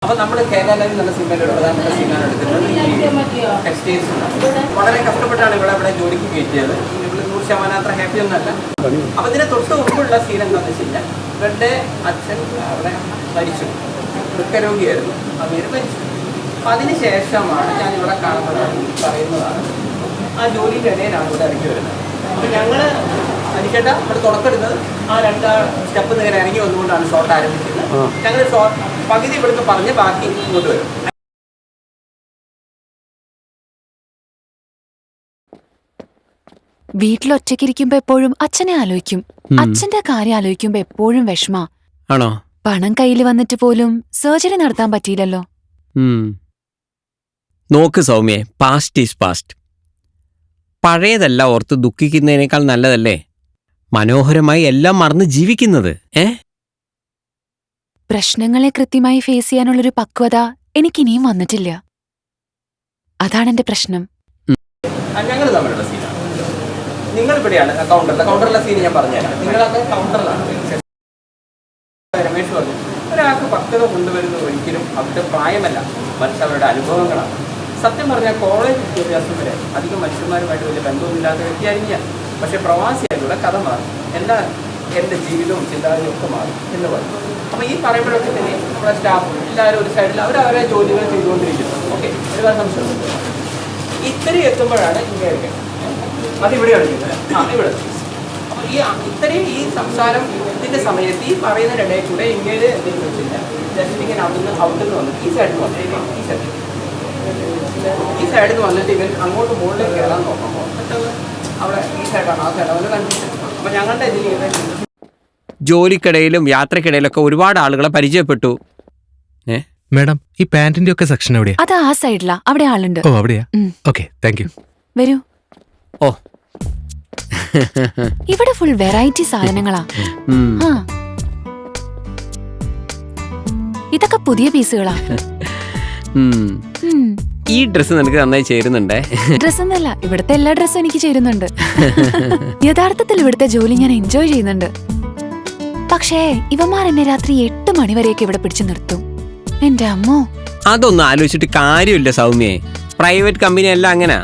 അപ്പോൾ നമ്മൾ കേരള ലൈവ് നല്ല സിനിമയിലെ ഒരു പ്രധാനപ്പെട്ട സീനാണ് എടുത്തിട്ടുള്ളത്. ടെക്സ്റ്റൈൽസ് വളരെ കഷ്ടപ്പെട്ടാണ് ഇവിടെ ജോലിക്ക് കയറ്റിയത്. ഇവിടെ 100% അത്ര ഹാപ്പി ഒന്നല്ല. അപ്പോൾ ഇതിനെ തൊട്ട് മുമ്പുള്ള സീൻ എന്താണെന്ന് വെച്ച് കഴിഞ്ഞാൽ ഇവരുടെ അച്ഛൻ അവിടെ മരിച്ചു, വൃക്കരോഗിയായിരുന്നു, അവർ മരിച്ചു. അപ്പം അതിന് ശേഷമാണ് ഞാൻ ഇവിടെ കാണുന്നതാണ് പറയുന്നതാണ് ആ ജോലിൻ്റെ ഇടയിലാണ് ഇവിടെ ഇറങ്ങി വരുന്നത്. അപ്പോൾ ഞങ്ങൾ അനിക്കേട്ട ഇവിടെ തുടക്കം ആ 2 സ്റ്റെപ്പ് നേരെ ഇറങ്ങി വന്നുകൊണ്ടാണ് ഷോട്ട് ആരംഭിക്കുന്നത്. ഞങ്ങൾ പകുതി ഇവിടുന്ന് പറഞ്ഞ് ബാക്കി ഇങ്ങോട്ട് വരും. വീട്ടിലൊറ്റയ്ക്കിരിക്കുമ്പോ എപ്പോഴും അച്ഛനെ ആലോചിക്കും. അച്ഛന്റെ കാര്യം ആലോചിക്കുമ്പോ എപ്പോഴും വിഷമ. ആണോ? പണം കയ്യിൽ വന്നിട്ട് പോലും സർജറി നടത്താൻ പറ്റിയില്ലല്ലോ. നോക്ക് സൗമ്യേ, പാസ്റ്റ് ഈസ് പാസ്റ്റ്. പഴയതല്ല ഓർത്ത് ദുഃഖിക്കുന്നതിനേക്കാൾ നല്ലതല്ലേ മനോഹരമായി എല്ലാം മറന്ന് ജീവിക്കുന്നത്. പ്രശ്നങ്ങളെ കൃത്യമായി ഫേസ് ചെയ്യാനുള്ളൊരു പക്വത എനിക്കിനിയും വന്നിട്ടില്ല. അതാണെന്റെ പ്രശ്നം. ഞങ്ങൾ തമ്മിലുള്ള സീനാണ്. നിങ്ങൾ ഇവിടെയാണ് കൗണ്ടറിലെ സീൻ ഞാൻ പറഞ്ഞുതരാം. നിങ്ങളൊക്കെ കൗണ്ടറിലാണ്. രമേഷ് പറഞ്ഞു ഒരാൾക്ക് പക്വത കൊണ്ടുവരുന്നത് ഒരിക്കലും അവരുടെ പ്രായമല്ല, മറിച്ച് അവരുടെ അനുഭവങ്ങളാണ്. സത്യം പറഞ്ഞാൽ കോളേജ് വിദ്യാഭ്യാസം വരെ അധികം മനുഷ്യന്മാരുമായിട്ട് വലിയ ബന്ധമൊന്നുമില്ലാത്ത വ്യക്തിയായിരിക്കും ഞാൻ. പക്ഷേ പ്രവാസിയായിട്ടുള്ള കഥ മാറും, എൻ്റെ ജീവിതവും ചിന്താഗതിയും ഒക്കെ മാറും എന്ന് പറഞ്ഞു. അപ്പോൾ ഈ പറയുമ്പോഴൊക്കെ തന്നെ നമ്മുടെ സ്റ്റാഫ് എല്ലാവരും ഒരു സൈഡിൽ അവരവരെ ജോലികൾ ചെയ്തുകൊണ്ടിരിക്കുന്നു. ഓക്കെ, ഒരുപാട് സംശയമുണ്ട്. ഇത്രയും എത്തുമ്പോഴാണ് ഇങ്ങനെ അതിവിടെയാണ് ഇവിടെ. അപ്പോൾ ഈ സംസാരം ഇതിൻ്റെ സമയത്ത് ഈ പറയുന്നതിനിടയിൽ കൂടെ ഇങ്ങനെ എന്തെങ്കിലും വെച്ചില്ല, ജസ്റ്റ് ഇങ്ങനെ അവിടുന്ന് വന്നിട്ട് ഈ സൈഡിൽ വന്നിട്ട് ഈ സൈഡിൽ നിന്ന് വന്നിട്ട് ഇവൻ അങ്ങോട്ട് മുകളിലേക്ക് കയറാൻ നോക്കുമ്പോൾ അവിടെ ഈ സൈഡാണ് ആ സൈഡ് അവന് കൺഫ്യൂഷൻ. അപ്പോൾ ഞങ്ങളുടെ ഇതിൽ ജോലിക്കിടയിലും യാത്രക്കിടയിലൊക്കെ ഒരുപാട് ആളുകളെ പരിചയപ്പെട്ടു. മാഡം, ഈ പാന്റിന്റെ ഒക്കെ സെക്ഷൻ എവിടെയാ? അത് ആ സൈഡിലാ, അവിടെ ആളുണ്ട്. ഓ, അവിടെയാ. Okay, thank you. വരൂ. ഓ, ഇവിടെ ഫുൾ വെറൈറ്റി സാധനങ്ങളാ. ഇതൊക്കെ പുതിയ പീസുകളാ. ഈ ഡ്രസ്സ് നിനക്ക് നന്നായി ചേരുന്നുണ്ടേ. ഡ്രസ് എന്നല്ല, ഇവിടുത്തെ എല്ലാ ഡ്രസ്സും എനിക്ക് ചേരുന്നുണ്ട്. യഥാർത്ഥത്തിൽ ഇവിടുത്തെ ജോലി ഞാൻ എൻജോയ് ചെയ്യുന്നുണ്ട്. പക്ഷേ ഇവന്മാർ എന്നെ രാത്രി 8 മണി വരെയൊക്കെ ഇവിടെ പിടിച്ചു നിർത്തും. എന്റെ അമ്മോ, അതൊന്നും ആലോചിച്ചിട്ട് കാര്യമില്ല സൗമ്യേ. പ്രൈവറ്റ് കമ്പനി അല്ല അങ്ങനെ.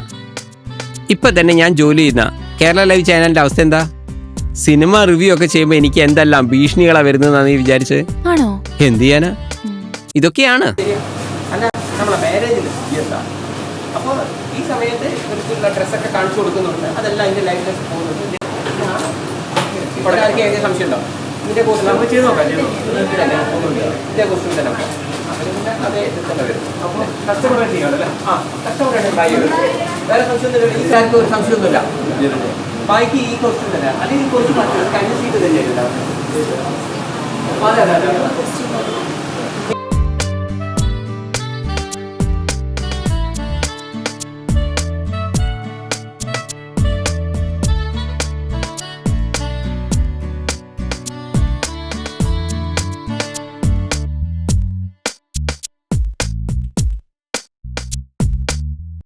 ഇപ്പൊ തന്നെ ഞാൻ ജോലി ചെയ്യുന്ന കേരള ലൈവ് ചാനലിന്റെ അവസ്ഥ എന്താ? സിനിമ റിവ്യൂ ഒക്കെ ചെയ്യുമ്പോ എനിക്ക് എന്തെല്ലാം ഭീഷണികളാ വരുന്നതെന്നാണ് നീ വിചാരിച്ചത്? ആണോ? എന്ത് ചെയ്യാനാ, ഇതൊക്കെയാണ്. നമ്മളെ മാരേജിൽ എന്താണ്. അപ്പോൾ ഈ സമയത്ത് ഇവർക്കുള്ള ഡ്രസ്സൊക്കെ കാണിച്ചു കൊടുക്കുന്നുണ്ട്. അതെല്ലാം അതിൻ്റെ ലൈഫിലേക്ക് പോകുന്നുണ്ട്. ഇവിടെ ആർക്കും ഏതെങ്കിലും സംശയം ഉണ്ടാവും. ഇതിൻ്റെ കോസ്റ്റ്യൂം നമുക്ക് ചെയ്ത് നോക്കാം. ഇതേ കോസ്റ്റ്യൂം തന്നെ അതേ തന്നെ വരും. അപ്പോൾ കസ്റ്റമർ ചെയ്യാമല്ലേ? കസ്റ്റമർ ട്രൈ ചെയ്യും. വേറെ സംശയമൊന്നുമില്ല. ഈ സാർക്ക് ഒരു സംശയമൊന്നുമില്ല. ബാക്കി ഈ കോസ്റ്റ്യൂം തന്നെ അല്ലെങ്കിൽ ഈ കോസ്റ്റ്യൂം കഴിഞ്ഞ സീറ്റ് തന്നെയായിരുന്നു. അതെ.